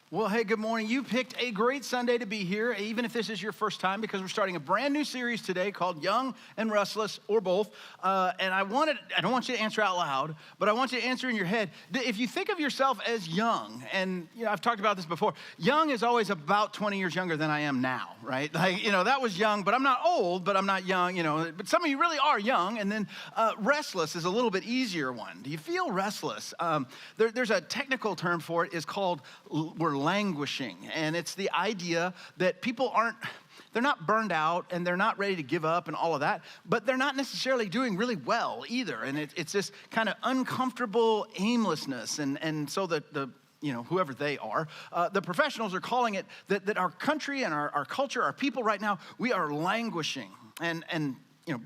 Well, hey, good morning. You picked a great Sunday to be here, even if this is your first time, because we're starting a brand new series today called Young and Restless, or both. And I don't want you to answer out loud, but I want you to answer in your head. If you think of yourself as young, and I've talked about this before, young is always about 20 years younger than I am now, right? Like, that was young, but I'm not old, but I'm not young, but some of you really are young. And then restless is a little bit easier one. Do you feel restless? There's a technical term for it. It's called, we're languishing. And it's the idea that people they're not burned out and they're not ready to give up and all of that, but they're not necessarily doing really well either. And it's this kind of uncomfortable aimlessness. And so the whoever they are, the professionals are calling it that our country and our culture, our people right now, we are languishing. And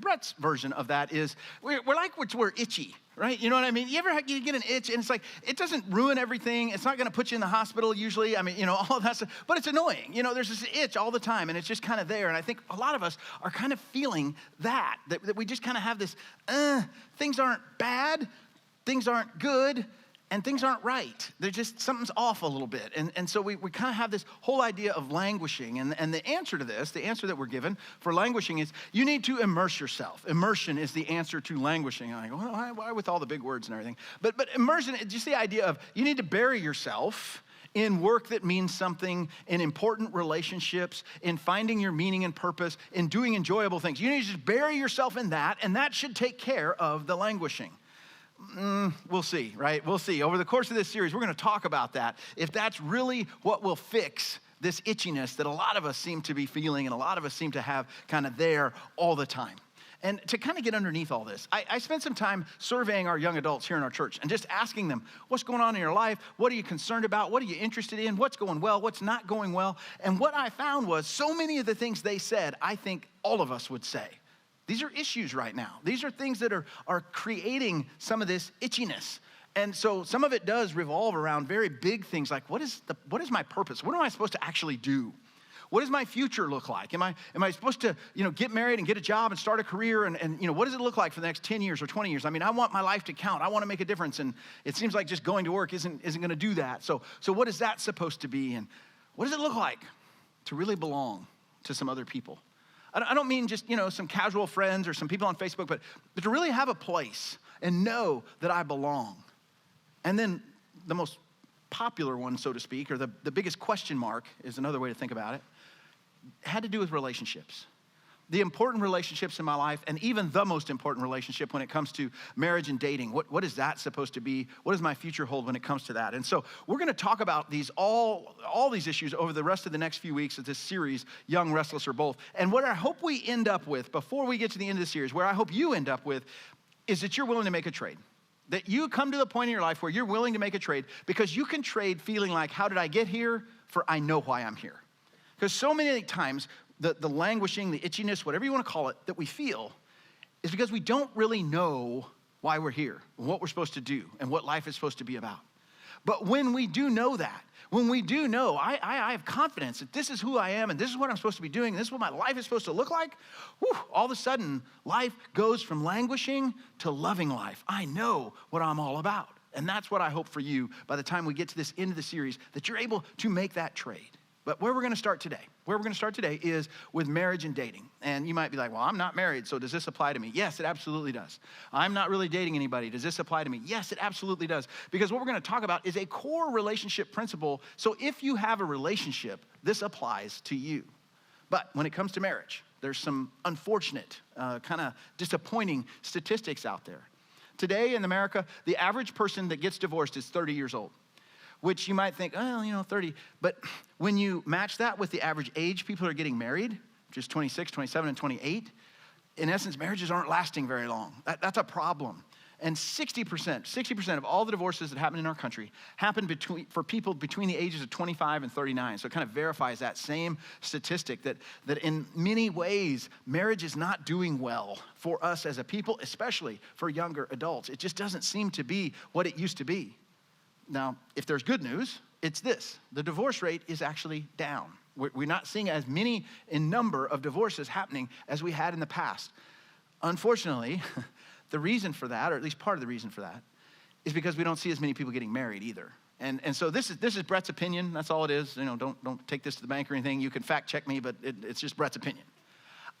Brett's version of that is we're itchy. Right? You know what I mean? You get an itch and it's like, it doesn't ruin everything. It's not going to put you in the hospital usually. All of that stuff, but it's annoying. There's this itch all the time and it's just kind of there. And I think a lot of us are kind of feeling that we just kind of have this, things aren't bad, things aren't good, and things aren't right. They're just, something's off a little bit. And so we kind of have this whole idea of languishing. And the answer to this, the answer that we're given for languishing is you need to immerse yourself. Immersion is the answer to languishing. I'm like, well, why with all the big words and everything? But immersion, just the idea of you need to bury yourself in work that means something, in important relationships, in finding your meaning and purpose, in doing enjoyable things. You need to just bury yourself in that, and that should take care of the languishing. We'll see, right? We'll see. Over the course of this series, we're going to talk about that. If that's really what will fix this itchiness that a lot of us seem to be feeling and a lot of us seem to have kind of there all the time. And to kind of get underneath all this, I spent some time surveying our young adults here in our church and just asking them, what's going on in your life? What are you concerned about? What are you interested in? What's going well? What's not going well? And what I found was so many of the things they said, I think all of us would say. These are issues right now. These are things that are creating some of this itchiness. And so some of it does revolve around very big things like, what is my purpose? What am I supposed to actually do? What does my future look like? Am I supposed to, get married and get a job and start a career? And what does it look like for the next 10 years or 20 years? I want my life to count. I want to make a difference. And it seems like just going to work isn't going to do that. So what is that supposed to be? And what does it look like to really belong to some other people? I don't mean just, some casual friends or some people on Facebook, but to really have a place and know that I belong. And then the most popular one, so to speak, or the biggest question mark is another way to think about it, had to do with relationships. The important relationships in my life, and even the most important relationship when it comes to marriage and dating. What is that supposed to be? What does my future hold when it comes to that? And so we're going to talk about all these issues over the rest of the next few weeks of this series, Young, Restless, or Both. And what I hope we end up with, before we get to the end of the series, where I hope you end up with, is that you're willing to make a trade. That you come to the point in your life where you're willing to make a trade, because you can trade feeling like, how did I get here, for I know why I'm here. Because so many times, the languishing, the itchiness, whatever you want to call it, that we feel is because we don't really know why we're here, and what we're supposed to do, and what life is supposed to be about. But when we do know that, when we do know, I have confidence that this is who I am, and this is what I'm supposed to be doing, and this is what my life is supposed to look like, all of a sudden, life goes from languishing to loving life. I know what I'm all about. And that's what I hope for you by the time we get to this end of the series, that you're able to make that trade. But where we're going to start today is with marriage and dating. And you might be like, well, I'm not married, so does this apply to me? Yes, it absolutely does. I'm not really dating anybody. Does this apply to me? Yes, it absolutely does. Because what we're going to talk about is a core relationship principle. So if you have a relationship, this applies to you. But when it comes to marriage, there's some unfortunate, kind of disappointing statistics out there. Today in America, the average person that gets divorced is 30 years old. Which you might think, 30. But when you match that with the average age people are getting married, which is 26, 27, and 28, in essence, marriages aren't lasting very long. That's a problem. And 60% of all the divorces that happen in our country happen for people between the ages of 25 and 39. So it kind of verifies that same statistic that in many ways, marriage is not doing well for us as a people, especially for younger adults. It just doesn't seem to be what it used to be. Now, if there's good news, it's this. The divorce rate is actually down. We're not seeing as many in number of divorces happening as we had in the past. Unfortunately, the reason for that, or at least part of the reason for that, is because we don't see as many people getting married either. And so this is Brett's opinion. That's all it is. Don't take this to the bank or anything. You can fact check me, but it's just Brett's opinion.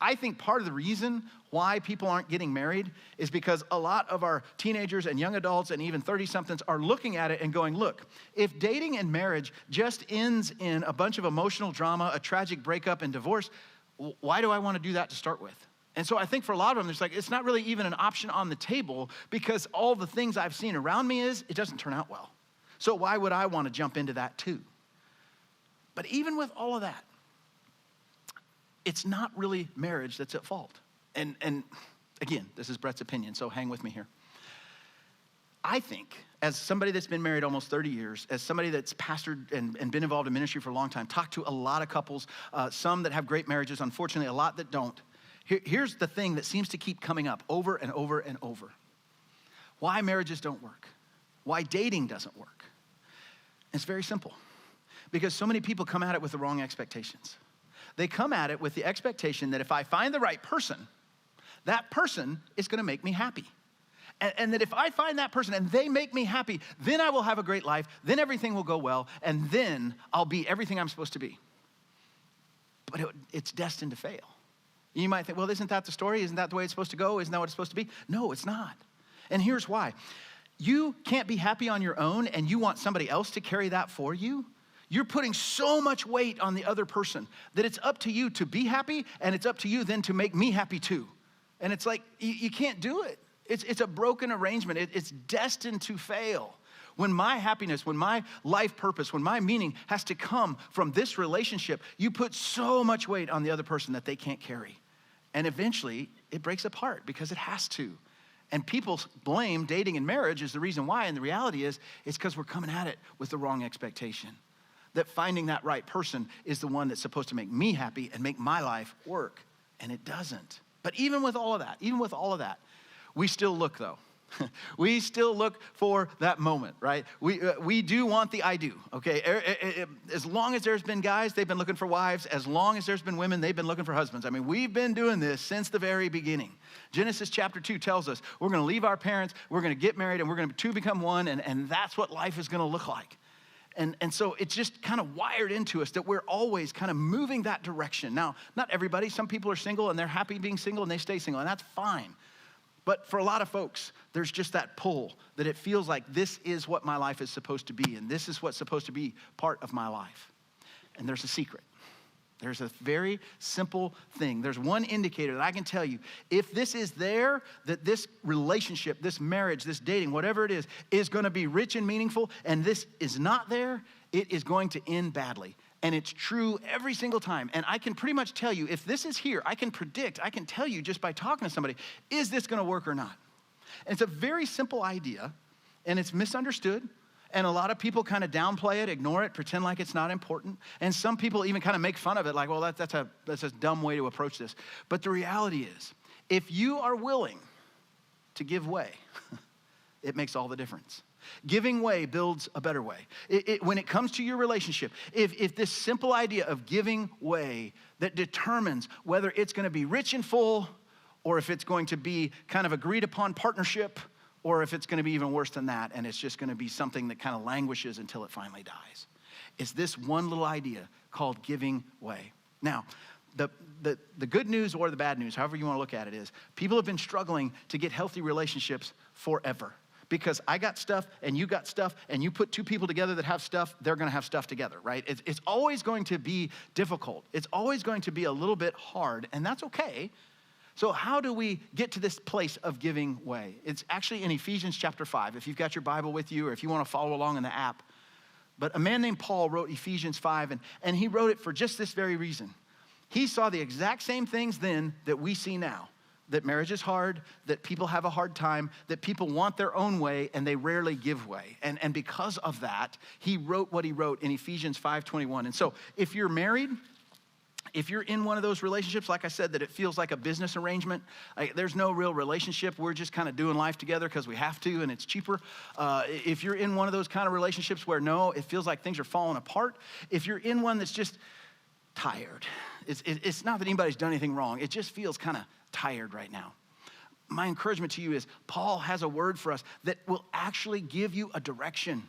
I think part of the reason why people aren't getting married is because a lot of our teenagers and young adults and even 30-somethings are looking at it and going, look, if dating and marriage just ends in a bunch of emotional drama, a tragic breakup and divorce, why do I want to do that to start with? And so I think for a lot of them, it's not really even an option on the table because all the things I've seen around me it doesn't turn out well. So why would I want to jump into that too? But even with all of that, it's not really marriage that's at fault. And again, this is Brett's opinion, so hang with me here. I think, as somebody that's been married almost 30 years, as somebody that's pastored and been involved in ministry for a long time, talked to a lot of couples, some that have great marriages, unfortunately a lot that don't. Here's the thing that seems to keep coming up over and over and over. Why marriages don't work. Why dating doesn't work. It's very simple. Because so many people come at it with the wrong expectations. They come at it with the expectation that if I find the right person, that person is going to make me happy. And that if I find that person and they make me happy, then I will have a great life, then everything will go well, and then I'll be everything I'm supposed to be. But it's destined to fail. You might think, well, isn't that the story? Isn't that the way it's supposed to go? Isn't that what it's supposed to be? No, it's not. And here's why. You can't be happy on your own and you want somebody else to carry that for you. You're putting so much weight on the other person that it's up to you to be happy, and it's up to you then to make me happy too. And it's like, you can't do it. It's a broken arrangement. It's destined to fail. When my happiness, when my life purpose, when my meaning has to come from this relationship, you put so much weight on the other person that they can't carry. And eventually, it breaks apart because it has to. And people blame dating and marriage as the reason why, and the reality is, it's because we're coming at it with the wrong expectation. That finding that right person is the one that's supposed to make me happy and make my life work, and it doesn't. But even with all of that, we still look though. We still look for that moment, right? We do want the I do, okay? As long as there's been guys, they've been looking for wives. As long as there's been women, they've been looking for husbands. I mean, we've been doing this since the very beginning. Genesis chapter 2 tells us we're going to leave our parents, we're going to get married, and we're going to two become one, and that's what life is going to look like. And so it's just kind of wired into us that we're always kind of moving that direction. Now, not everybody. Some people are single and they're happy being single and they stay single, and that's fine. But for a lot of folks, there's just that pull that it feels like this is what my life is supposed to be, and this is what's supposed to be part of my life. And there's a secret. There's a very simple thing. There's one indicator that I can tell you. If this is there, that this relationship, this marriage, this dating, whatever it is going to be rich and meaningful, and this is not there, it is going to end badly. And it's true every single time. And I can pretty much tell you, if this is here, I can tell you just by talking to somebody, is this going to work or not? And it's a very simple idea, and it's misunderstood. And a lot of people kind of downplay it, ignore it, pretend like it's not important. And some people even kind of make fun of it, like, well, that's a dumb way to approach this. But the reality is, if you are willing to give way, it makes all the difference. Giving way builds a better way. When it comes to your relationship, if this simple idea of giving way that determines whether it's going to be rich and full, or if it's going to be kind of agreed upon partnership, or if it's going to be even worse than that, and it's just going to be something that kind of languishes until it finally dies. It's this one little idea called giving way. Now, the good news or the bad news, however you want to look at it, is people have been struggling to get healthy relationships forever. Because I got stuff and you got stuff, and you put two people together that have stuff, they're going to have stuff together, right? It's always going to be difficult. It's always going to be a little bit hard, and that's okay. So how do we get to this place of giving way? It's actually in Ephesians chapter 5, if you've got your Bible with you or if you want to follow along in the app. But a man named Paul wrote Ephesians 5, and he wrote it for just this very reason. He saw the exact same things then that we see now. That marriage is hard, that people have a hard time, that people want their own way and they rarely give way. And because of that, he wrote what he wrote in Ephesians 5:21. And so if you're married, if you're in one of those relationships, like I said, that it feels like a business arrangement, there's no real relationship. We're just kind of doing life together because we have to and it's cheaper. If you're in one of those kind of relationships where no, it feels like things are falling apart. If you're in one that's just tired, it's not that anybody's done anything wrong. It just feels kind of tired right now. My encouragement to you is Paul has a word for us that will actually give you a direction.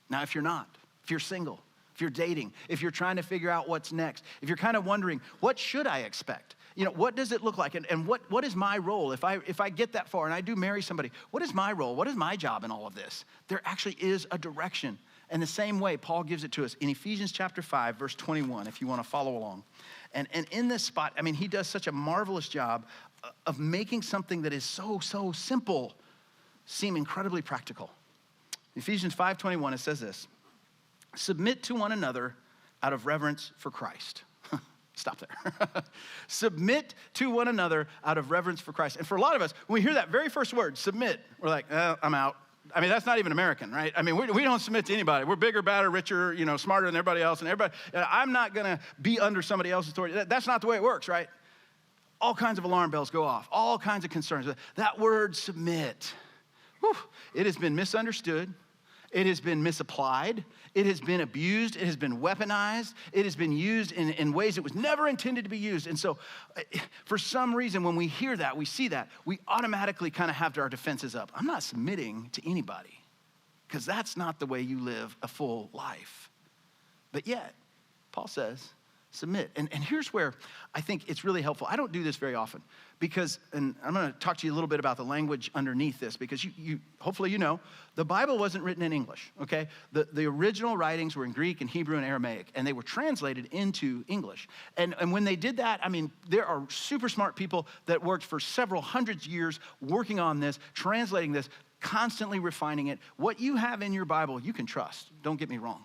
Now, if you're not, if you're single, if you're dating, if you're trying to figure out what's next, if you're kind of wondering, what should I expect? What does it look like? And what is my role? If I get that far and I do marry somebody, what is my role? What is my job in all of this? There actually is a direction. And the same way, Paul gives it to us in Ephesians chapter 5, verse 21, if you want to follow along. And in this spot, I mean, he does such a marvelous job of making something that is so simple seem incredibly practical. Ephesians 5:21, it says this: submit to one another out of reverence for Christ. Stop there. Submit to one another out of reverence for Christ. And for a lot of us, when we hear that very first word, submit, we're like, I'm out. I mean, that's not even American, right? I mean, we don't submit to anybody. We're bigger, badder, richer, smarter than everybody else. And I'm not going to be under somebody else's authority. That's not the way it works, right? All kinds of alarm bells go off. All kinds of concerns. That word submit, it has been misunderstood. It has been misapplied. It has been abused. It has been weaponized. It has been used in ways it was never intended to be used. And so for some reason, when we hear that, we see that, we automatically kind of have our defenses up. I'm not submitting to anybody, because that's not the way you live a full life. But yet, Paul says, submit. And here's where I think it's really helpful. I don't do this very often because, and I'm going to talk to you a little bit about the language underneath this, because you hopefully the Bible wasn't written in English, okay? The original writings were in Greek and Hebrew and Aramaic, and they were translated into English. And when they did that, I mean, there are super smart people that worked for several hundreds of years working on this, translating this, constantly refining it. What you have in your Bible, you can trust. Don't get me wrong.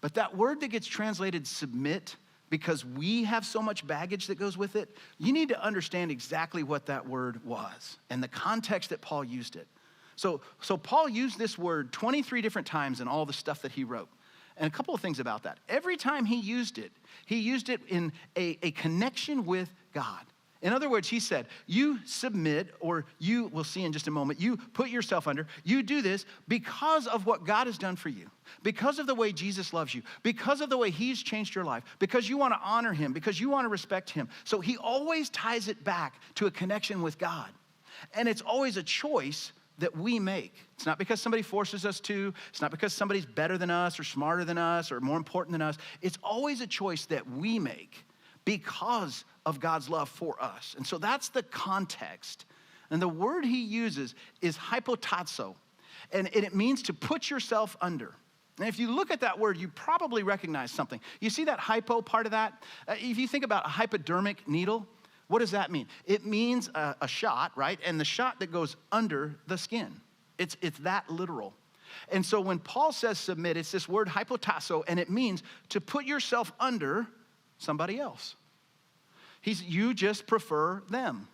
But that word that gets translated submit, because we have so much baggage that goes with it, you need to understand exactly what that word was and the context that Paul used it. So Paul used this word 23 different times in all the stuff that he wrote. And a couple of things about that. Every time he used it in a connection with God. In other words, he said, you submit, or you, we'll see in just a moment, you put yourself under, you do this because of what God has done for you, because of the way Jesus loves you, because of the way he's changed your life, because you want to honor him, because you want to respect him. So he always ties it back to a connection with God. And it's always a choice that we make. It's not because somebody forces us to. It's not because somebody's better than us or smarter than us or more important than us. It's always a choice that we make because of God's love for us. And so that's the context. And the word he uses is hypotazo. And it means to put yourself under. And if you look at that word, you probably recognize something. You see that hypo part of that? If you think about a hypodermic needle, what does that mean? It means a shot, right? And the shot that goes under the skin. It's that literal. And so when Paul says submit, it's this word hypotazo, and it means to put yourself under somebody else. You just prefer them.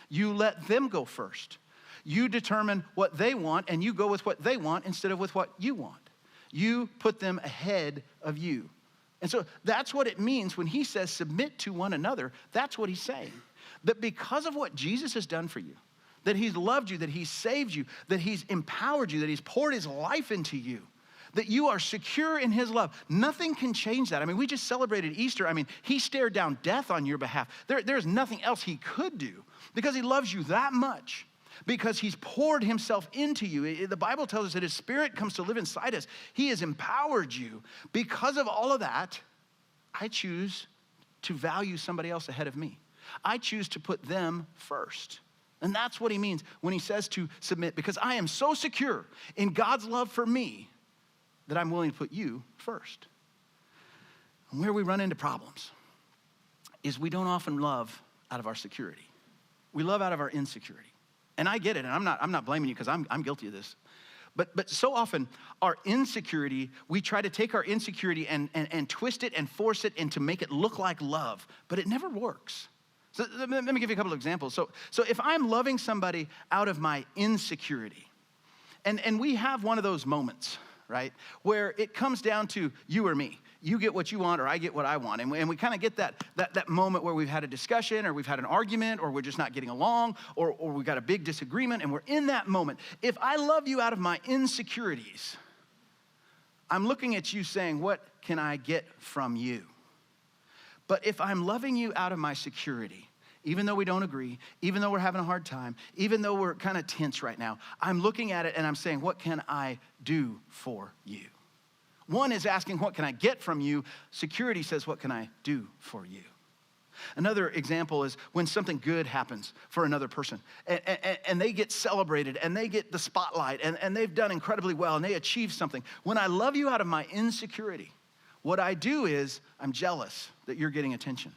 You let them go first. You determine what they want, and you go with what they want instead of with what you want. You put them ahead of you. And so that's what it means when he says submit to one another. That's what he's saying. That because of what Jesus has done for you, that he's loved you, that he's saved you, that he's empowered you, that he's poured his life into you, that you are secure in his love. Nothing can change that. I mean, we just celebrated Easter. I mean, he stared down death on your behalf. There's nothing else he could do because he loves you that much, because he's poured himself into you. The Bible tells us that his spirit comes to live inside us. He has empowered you. Because of all of that, I choose to value somebody else ahead of me. I choose to put them first. And that's what he means when he says to submit, because I am so secure in God's love for me that I'm willing to put you first. And where we run into problems is we don't often love out of our security. We love out of our insecurity. And I get it, and I'm not blaming you because I'm guilty of this. But so often, our insecurity, we try to take our insecurity and twist it and force it and to make it look like love, but it never works. So let me give you a couple of examples. So if I'm loving somebody out of my insecurity, and we have one of those moments, right, where it comes down to you or me. You get what you want or I get what I want. And we kind of get that moment where we've had a discussion or we've had an argument or we're just not getting along or we've got a big disagreement and we're in that moment. If I love you out of my insecurities, I'm looking at you saying, what can I get from you? But if I'm loving you out of my security, even though we don't agree, even though we're having a hard time, even though we're kind of tense right now, I'm looking at it and I'm saying, what can I do for you? One is asking, what can I get from you? Security says, what can I do for you? Another example is when something good happens for another person and they get celebrated and they get the spotlight and they've done incredibly well and they achieve something. When I love you out of my insecurity, what I do is I'm jealous that you're getting attention.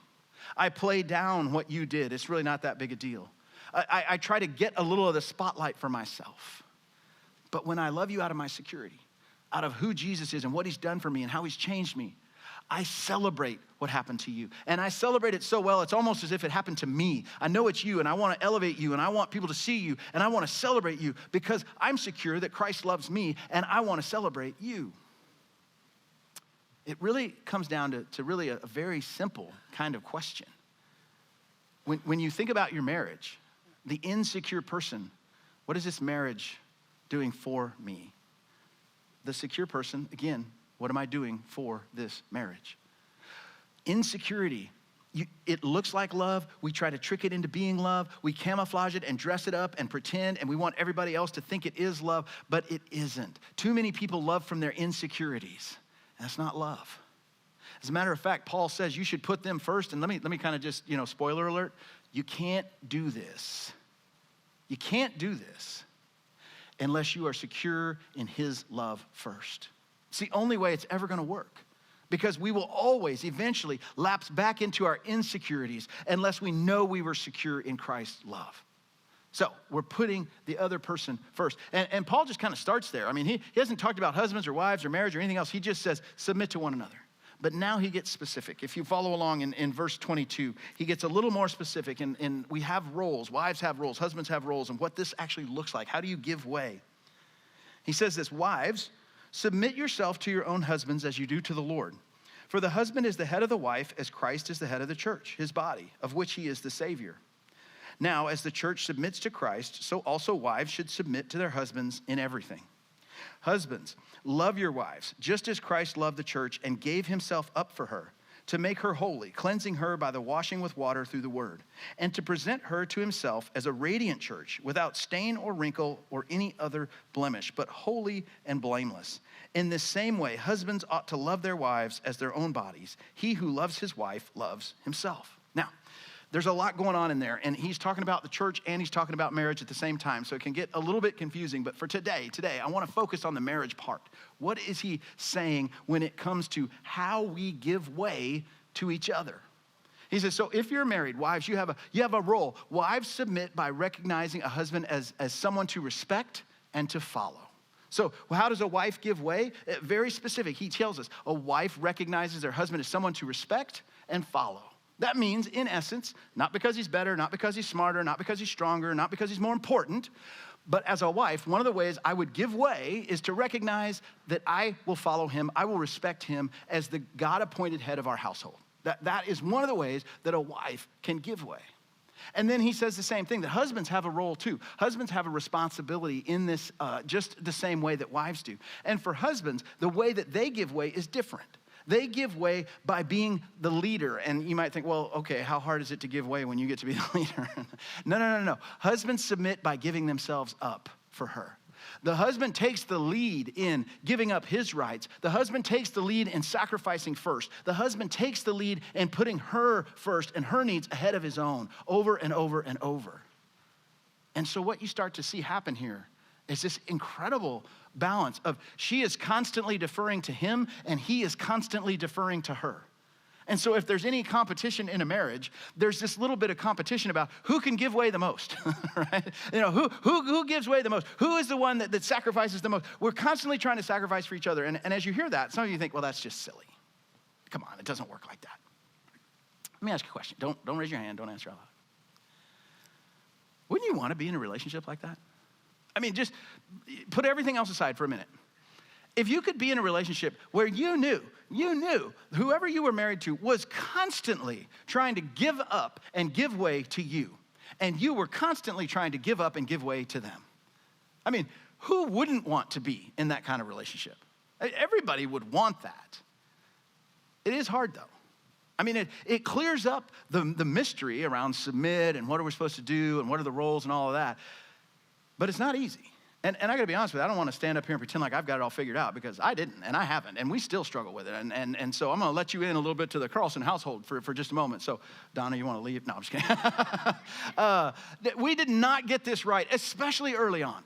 I play down what you did. It's really not that big a deal. I try to get a little of the spotlight for myself. But when I love you out of my security, out of who Jesus is and what he's done for me and how he's changed me, I celebrate what happened to you. And I celebrate it so well, it's almost as if it happened to me. I know it's you, and I want to elevate you, and I want people to see you, and I want to celebrate you because I'm secure that Christ loves me, and I want to celebrate you. It really comes down to really a very simple kind of question. When you think about your marriage, the insecure person, what is this marriage doing for me? The secure person, again, what am I doing for this marriage? Insecurity, it looks like love. We try to trick it into being love. We camouflage it and dress it up and pretend, and we want everybody else to think it is love, but it isn't. Too many people love from their insecurities. That's not love. As a matter of fact, Paul says you should put them first, and let me kind of just, spoiler alert, you can't do this. You can't do this unless you are secure in his love first. It's the only way it's ever going to work, because we will always eventually lapse back into our insecurities unless we know we were secure in Christ's love. So we're putting the other person first. And Paul just kind of starts there. I mean, he hasn't talked about husbands or wives or marriage or anything else. He just says, submit to one another. But now he gets specific. If you follow along in verse 22, he gets a little more specific. And we have roles. Wives have roles. Husbands have roles. And what this actually looks like. How do you give way? He says this, wives, submit yourself to your own husbands as you do to the Lord. For the husband is the head of the wife, as Christ is the head of the church, his body, of which he is the Savior. Now, as the church submits to Christ, so also wives should submit to their husbands in everything. Husbands, love your wives, just as Christ loved the church and gave himself up for her, to make her holy, cleansing her by the washing with water through the word, and to present her to himself as a radiant church, without stain or wrinkle or any other blemish, but holy and blameless. In this same way, husbands ought to love their wives as their own bodies. He who loves his wife loves himself. Now, there's a lot going on in there, and he's talking about the church and he's talking about marriage at the same time, so it can get a little bit confusing. But for today, I want to focus on the marriage part. What is he saying when it comes to how we give way to each other? He says, so if you're married, wives, you have a role. Wives submit by recognizing a husband as someone to respect and to follow. So how does a wife give way? Very specific. He tells us a wife recognizes her husband as someone to respect and follow. That means, in essence, not because he's better, not because he's smarter, not because he's stronger, not because he's more important, but as a wife, one of the ways I would give way is to recognize that I will follow him, I will respect him as the God-appointed head of our household. That is one of the ways that a wife can give way. And then he says the same thing, that husbands have a role too. Husbands have a responsibility in this just the same way that wives do. And for husbands, the way that they give way is different. They give way by being the leader. And you might think, well, okay, how hard is it to give way when you get to be the leader? No. Husbands submit by giving themselves up for her. The husband takes the lead in giving up his rights. The husband takes the lead in sacrificing first. The husband takes the lead in putting her first and her needs ahead of his own over and over and over. And so what you start to see happen here is this incredible balance of she is constantly deferring to him and he is constantly deferring to her. And so if there's any competition in a marriage, there's this little bit of competition about who can give way the most, right? Who gives way the most? Who is the one that sacrifices the most? We're constantly trying to sacrifice for each other. And as you hear that, some of you think, well, that's just silly. Come on, it doesn't work like that. Let me ask you a question. Don't raise your hand. Don't answer out loud. Wouldn't you want to be in a relationship like that? I mean, just put everything else aside for a minute. If you could be in a relationship where you knew whoever you were married to was constantly trying to give up and give way to you, and you were constantly trying to give up and give way to them. I mean, who wouldn't want to be in that kind of relationship? Everybody would want that. It is hard, though. I mean, it clears up the mystery around submit and what are we supposed to do and what are the roles and all of that. But it's not easy. And I gotta be honest with you, I don't wanna stand up here and pretend like I've got it all figured out, because I didn't, and I haven't, and we still struggle with it. And so I'm gonna let you in a little bit to the Carlson household for just a moment. So, Donna, you wanna leave? No, I'm just kidding. We did not get this right, especially early on.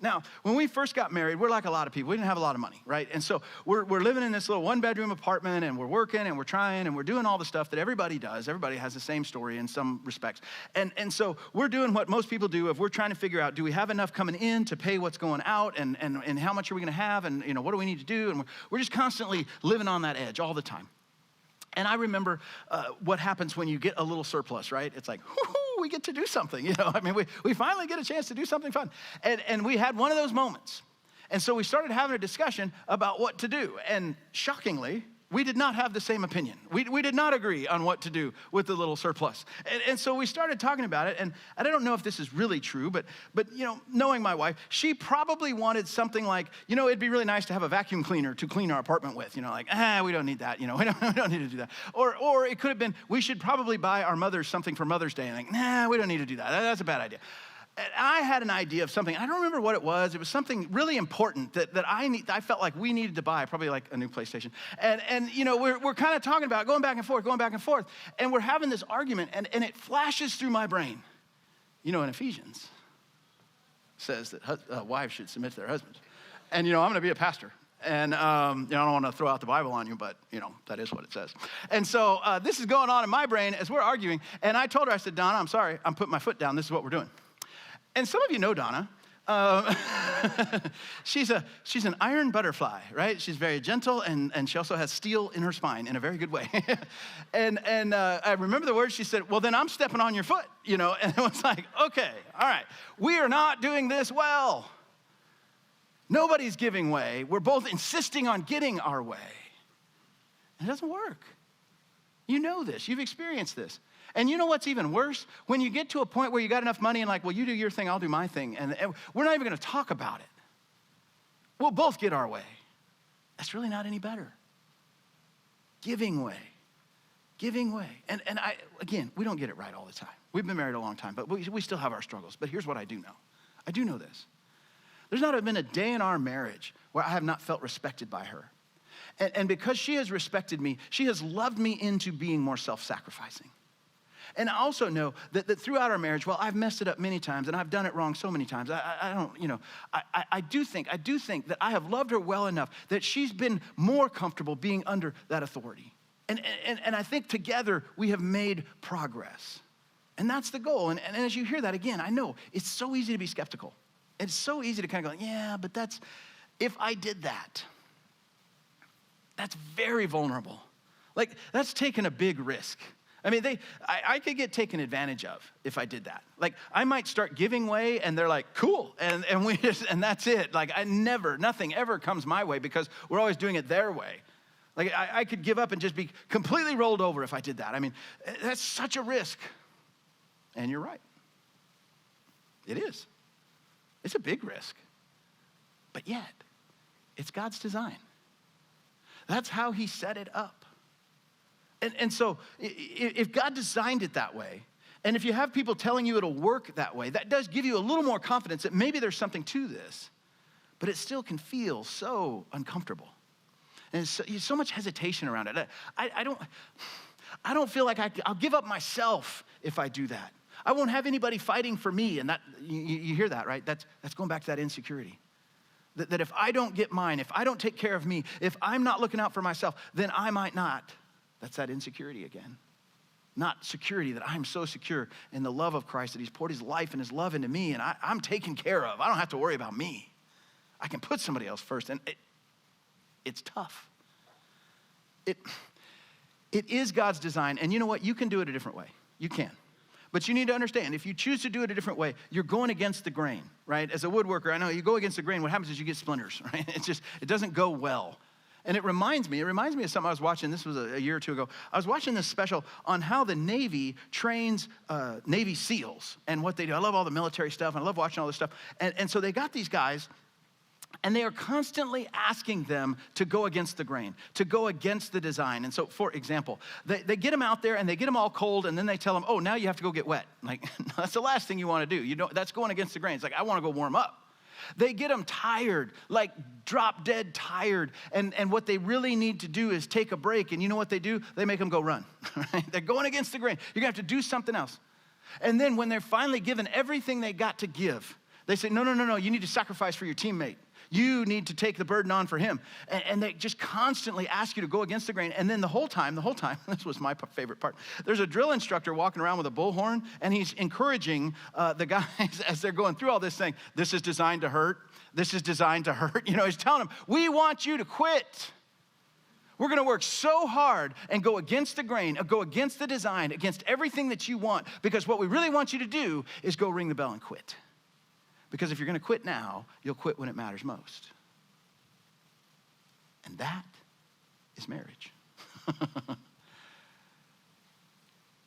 Now, when we first got married, we're like a lot of people. We didn't have a lot of money, right? And so we're living in this little one-bedroom apartment, and we're working, and we're trying, and we're doing all the stuff that everybody does. Everybody has the same story in some respects. And so we're doing what most people do if we're trying to figure out, do we have enough coming in to pay what's going out, and how much are we gonna have, and what do we need to do? And we're just constantly living on that edge all the time. And I remember what happens when you get a little surplus, right? It's like, whoo-hoo, we get to do something, I mean, we finally get a chance to do something fun. And we had one of those moments. And so we started having a discussion about what to do. And shockingly, we did not have the same opinion. We did not agree on what to do with the little surplus. And so we started talking about it, and I don't know if this is really true, but knowing my wife, she probably wanted something like, it'd be really nice to have a vacuum cleaner to clean our apartment with, we don't need that, we don't need to do that. Or it could have been, we should probably buy our mothers something for Mother's Day, and we don't need to do that. That's a bad idea. And I had an idea of something. I don't remember what it was. It was something really important that I felt like we needed to buy, probably like a new PlayStation. And we're kind of talking about going back and forth. And we're having this argument, and it flashes through my brain. In Ephesians, says that wives should submit to their husbands. And, I'm going to be a pastor. And, I don't want to throw out the Bible on you, but, that is what it says. And so this is going on in my brain as we're arguing. And I told her, I said, Donna, I'm sorry. I'm putting my foot down. This is what we're doing. And some of you know Donna. She's an iron butterfly, right? She's very gentle, and she also has steel in her spine in a very good way. and I remember the words she said, well, then I'm stepping on your foot, and it was like, okay, all right. We are not doing this well. Nobody's giving way. We're both insisting on getting our way. And it doesn't work. You know this. You've experienced this. And you know what's even worse? When you get to a point where you got enough money and like, well, you do your thing, I'll do my thing. And we're not even going to talk about it. We'll both get our way. That's really not any better. Giving way. And again, we don't get it right all the time. We've been married a long time, but we still have our struggles. But here's what I do know. I do know this. There's not been a day in our marriage where I have not felt respected by her. And because she has respected me, she has loved me into being more self-sacrificing. And I also know that throughout our marriage, while I've messed it up many times and I've done it wrong so many times, I do think that I have loved her well enough that she's been more comfortable being under that authority. And I think together we have made progress. And that's the goal. And as you hear that again, I know it's so easy to be skeptical. It's so easy to kind of go, yeah, but if I did that, that's very vulnerable. Like, that's taking a big risk. I mean, I could get taken advantage of if I did that. Like, I might start giving way, and they're like, cool, and that's it. Like, nothing ever comes my way because we're always doing it their way. Like, I could give up and just be completely rolled over if I did that. I mean, that's such a risk. And you're right. It is. It's a big risk. But yet, it's God's design. That's how he set it up. And so if God designed it that way, and if you have people telling you it'll work that way, that does give you a little more confidence that maybe there's something to this, but it still can feel so uncomfortable. And so much hesitation around it. I don't feel like I'll give up myself if I do that. I won't have anybody fighting for me, and that you hear that, right? That's going back to that insecurity. That if I don't get mine, if I don't take care of me, if I'm not looking out for myself, then I might not. That's that insecurity again. Not security, that I'm so secure in the love of Christ, that he's poured his life and his love into me, and I'm taken care of. I don't have to worry about me. I can put somebody else first, and it's tough. It is God's design, and you know what? You can do it a different way. You can. But you need to understand, if you choose to do it a different way, you're going against the grain, right? As a woodworker, I know you go against the grain, what happens is you get splinters, right? It doesn't go well. And it reminds me of something I was watching. This was a year or two ago. I was watching this special on how the Navy trains Navy SEALs and what they do. I love all the military stuff, and I love watching all this stuff. And so they got these guys, And they are constantly asking them to go against the grain, to go against the design. And so, for example, they get them out there and they get them all cold, and then they tell them, oh, now you have to go get wet. Like, that's the last thing you want to do. You know, that's going against the grain. It's like, I want to go warm up. They get them tired, like drop dead tired. And what they really need to do is take a break. And you know what they do? They make them go run. Right? They're going against the grain. You're going to have to do something else. And then when they're finally given everything they got to give, they say, no, you need to sacrifice for your teammate. You need to take the burden on for him. And they just constantly ask you to go against the grain. And then the whole time, this was my favorite part. There's a drill instructor walking around with a bullhorn, and he's encouraging the guys as they're going through all this thing. This is designed to hurt. This is designed to hurt. You know, he's telling them, we want you to quit. We're going to work so hard and go against the grain, go against the design, against everything that you want, because what we really want you to do is go ring the bell and quit. Because if you're going to quit now, you'll quit when it matters most. And that is marriage.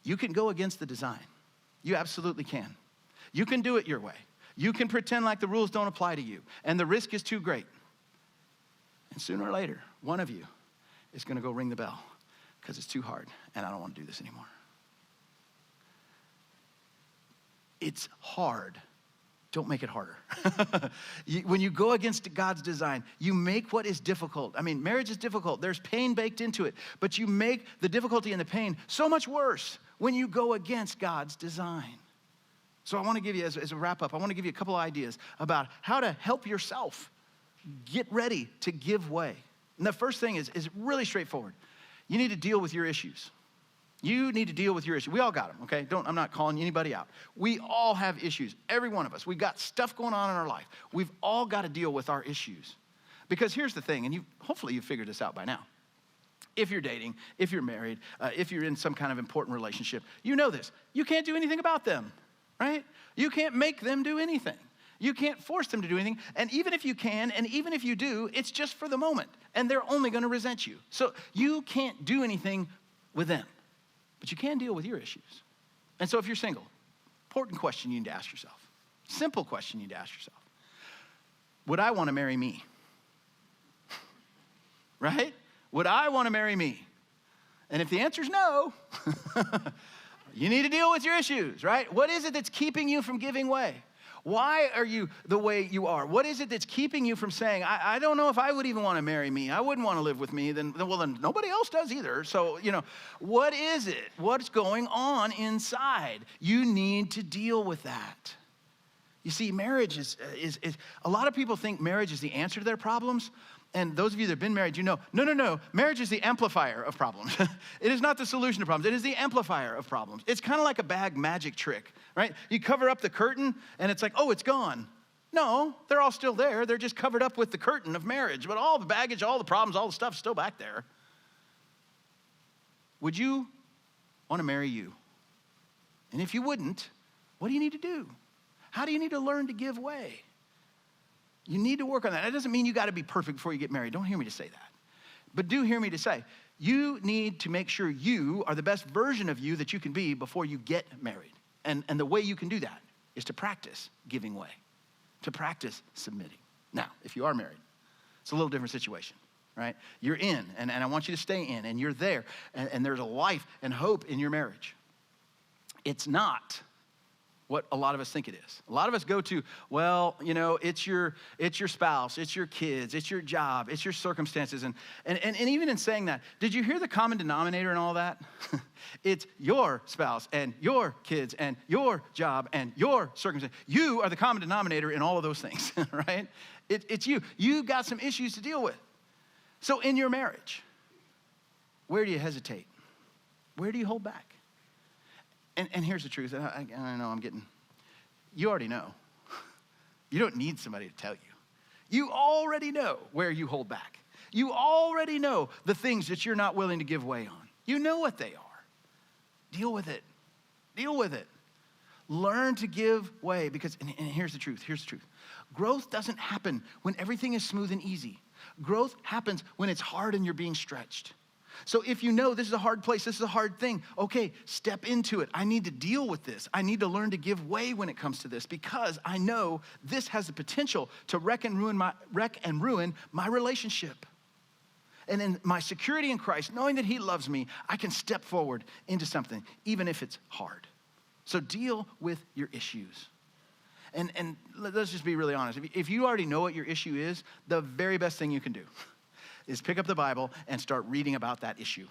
You can go against the design. You absolutely can. You can do it your way. You can pretend like the rules don't apply to you, and the risk is too great. And sooner or later, one of you is going to go ring the bell because it's too hard, and I don't want to do this anymore. It's hard. Don't make it harder. When you go against God's design, you make what is difficult. I mean, marriage is difficult. There's pain baked into it. But you make the difficulty and the pain so much worse when you go against God's design. So I want to give you, as a wrap up, I want to give you a couple of ideas about how to help yourself get ready to give way. And the first thing is really straightforward. You need to deal with your issues. You need to deal with your issue. We all got them, okay? I'm not calling anybody out. We all have issues, every one of us. We've got stuff going on in our life. We've all got to deal with our issues. Because here's the thing, and hopefully you've figured this out by now. If you're dating, if you're married, if you're in some kind of important relationship, you know this. You can't do anything about them, right? You can't make them do anything. You can't force them to do anything. And even if you can, and even if you do, it's just for the moment. And they're only going to resent you. So you can't do anything with them. But you can deal with your issues. And so if you're single, important question you need to ask yourself. Simple question you need to ask yourself. Would I want to marry me? Right? Would I want to marry me? And if the answer is no, you need to deal with your issues, right? What is it that's keeping you from giving way? Why are you the way you are? What is it that's keeping you from saying, I don't know if I would even want to marry me. I wouldn't want to live with me. Then nobody else does either. So, what is it? What's going on inside? You need to deal with that. You see, marriage is a lot of people think marriage is the answer to their problems. And those of you that have been married, you know, no. Marriage is the amplifier of problems. It is not the solution to problems. It is the amplifier of problems. It's kind of like a bag magic trick, right? You cover up the curtain, and it's like, oh, it's gone. No, they're all still there. They're just covered up with the curtain of marriage. But all the baggage, all the problems, all the stuff's still back there. Would you want to marry you? And if you wouldn't, what do you need to do? How do you need to learn to give way? You need to work on that. That doesn't mean you got to be perfect before you get married. Don't hear me to say that. But do hear me to say, you need to make sure you are the best version of you that you can be before you get married. And the way you can do that is to practice giving way, to practice submitting. Now, if you are married, it's a little different situation, right? You're in, and I want you to stay in, and you're there, and there's a life and hope in your marriage. It's not what a lot of us think it is. A lot of us go to, well, it's your spouse, it's your kids, it's your job, it's your circumstances. And even in saying that, did you hear the common denominator in all that? It's your spouse and your kids and your job and your circumstance. You are the common denominator in all of those things, right? It's you. You've got some issues to deal with. So in your marriage, where do you hesitate? Where do you hold back? And here's the truth. And I know you already know. You don't need somebody to tell you. You already know where you hold back. You already know the things that you're not willing to give way on. You know what they are. Deal with it. Deal with it. Learn to give way because, and here's the truth. Growth doesn't happen when everything is smooth and easy. Growth happens when it's hard and you're being stretched. So if you know this is a hard place, this is a hard thing, okay, step into it. I need to deal with this. I need to learn to give way when it comes to this because I know this has the potential to wreck and ruin my relationship. And in my security in Christ, knowing that he loves me, I can step forward into something, even if it's hard. So deal with your issues. And let's just be really honest. If you already know what your issue is, the very best thing you can do is pick up the Bible and start reading about that issue.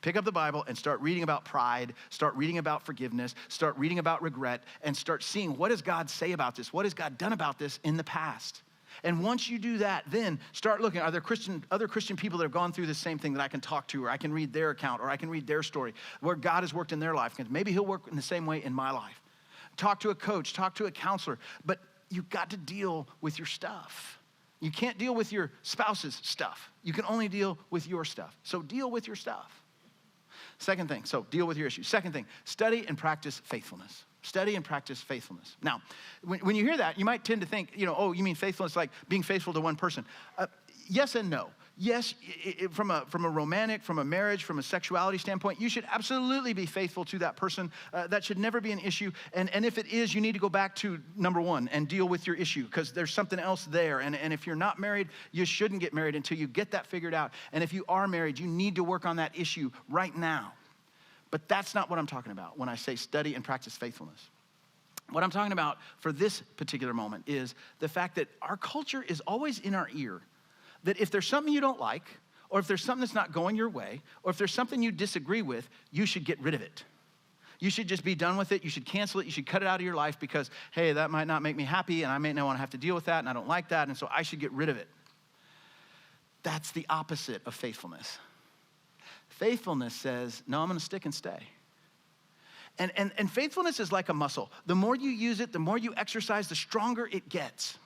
Pick up the Bible and start reading about pride, start reading about forgiveness, start reading about regret, and start seeing what does God say about this? What has God done about this in the past? And once you do that, then start looking, are there other Christian people that have gone through the same thing that I can talk to, or I can read their account, or I can read their story, where God has worked in their life? Because maybe he'll work in the same way in my life. Talk to a coach, talk to a counselor, but you've got to deal with your stuff. You can't deal with your spouse's stuff. You can only deal with your stuff. So deal with your stuff. Second thing, so deal with your issues. Second thing, study and practice faithfulness. Study and practice faithfulness. Now, when you hear that, you might tend to think, oh, you mean faithfulness like being faithful to one person. Yes and no. Yes, from a romantic, from a marriage, from a sexuality standpoint, you should absolutely be faithful to that person. That should never be an issue. And if it is, you need to go back to number one and deal with your issue because there's something else there. And if you're not married, you shouldn't get married until you get that figured out. And if you are married, you need to work on that issue right now. But that's not what I'm talking about when I say study and practice faithfulness. What I'm talking about for this particular moment is the fact that our culture is always in our ear. That if there's something you don't like, or if there's something that's not going your way, or if there's something you disagree with, you should get rid of it. You should just be done with it. You should cancel it. You should cut it out of your life because, hey, that might not make me happy, and I may not want to have to deal with that, and I don't like that, and so I should get rid of it. That's the opposite of faithfulness. Faithfulness says, no, I'm going to stick and stay. And faithfulness is like a muscle. The more you use it, the more you exercise, the stronger it gets.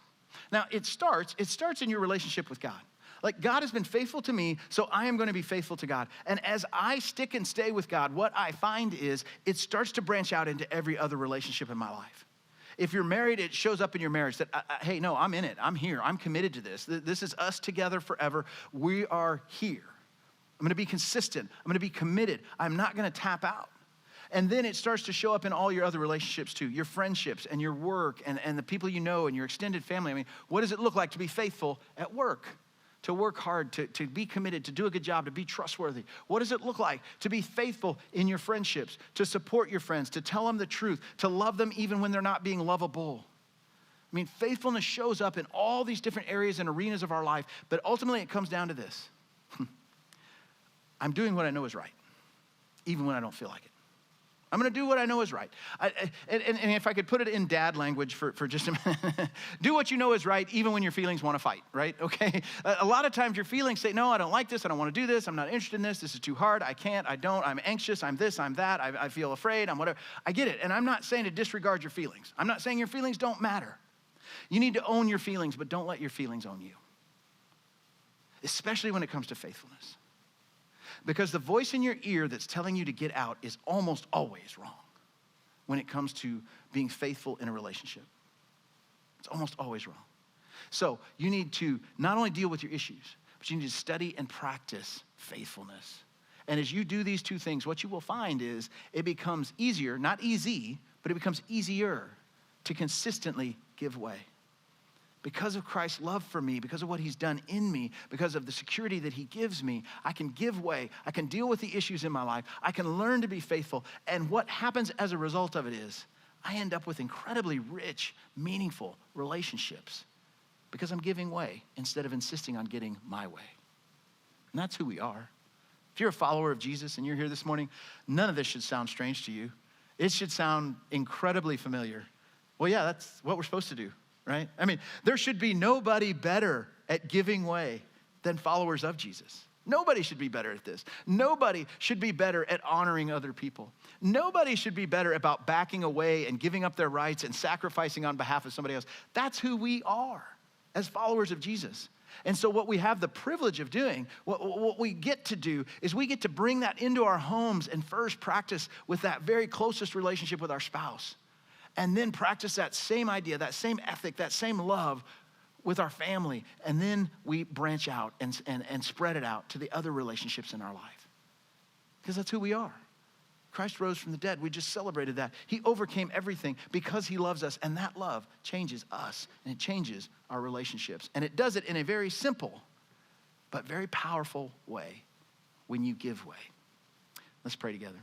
Now, it starts in your relationship with God. Like, God has been faithful to me, so I am going to be faithful to God. And as I stick and stay with God, what I find is it starts to branch out into every other relationship in my life. If you're married, it shows up in your marriage that, hey, no, I'm in it. I'm here. I'm committed to this. This is us together forever. We are here. I'm going to be consistent. I'm going to be committed. I'm not going to tap out. And then it starts to show up in all your other relationships too, your friendships and your work and the people you know and your extended family. I mean, what does it look like to be faithful at work? To work hard, to be committed, to do a good job, to be trustworthy? What does it look like to be faithful in your friendships, to support your friends, to tell them the truth, to love them even when they're not being lovable? I mean, faithfulness shows up in all these different areas and arenas of our life, but ultimately it comes down to this. I'm doing what I know is right, even when I don't feel like it. I'm going to do what I know is right. And if I could put it in dad language for just a minute, do what you know is right, even when your feelings want to fight, right? Okay? A lot of times your feelings say, no, I don't like this. I don't want to do this. I'm not interested in this. This is too hard. I can't. I don't. I'm anxious. I'm this. I'm that. I feel afraid. I'm whatever. I get it. And I'm not saying to disregard your feelings. I'm not saying your feelings don't matter. You need to own your feelings, but don't let your feelings own you, especially when it comes to faithfulness. Because the voice in your ear that's telling you to get out is almost always wrong when it comes to being faithful in a relationship. It's almost always wrong. So you need to not only deal with your issues, but you need to study and practice faithfulness. And as you do these two things, what you will find is it becomes easier, not easy, but it becomes easier to consistently give way. Because of Christ's love for me, because of what he's done in me, because of the security that he gives me, I can give way. I can deal with the issues in my life. I can learn to be faithful. And what happens as a result of it is I end up with incredibly rich, meaningful relationships because I'm giving way instead of insisting on getting my way. And that's who we are. If you're a follower of Jesus and you're here this morning, none of this should sound strange to you. It should sound incredibly familiar. Well, yeah, that's what we're supposed to do. Right? I mean, there should be nobody better at giving way than followers of Jesus. Nobody should be better at this. Nobody should be better at honoring other people. Nobody should be better about backing away and giving up their rights and sacrificing on behalf of somebody else. That's who we are as followers of Jesus. And so what we have the privilege of doing, what we get to do is we get to bring that into our homes and first practice with that very closest relationship with our spouse. And then practice that same idea, that same ethic, that same love with our family, and then we branch out and spread it out to the other relationships in our life. Because that's who we are. Christ rose from the dead. We just celebrated that. He overcame everything because he loves us, and that love changes us, and it changes our relationships. And it does it in a very simple but very powerful way, when you give way. Let's pray together.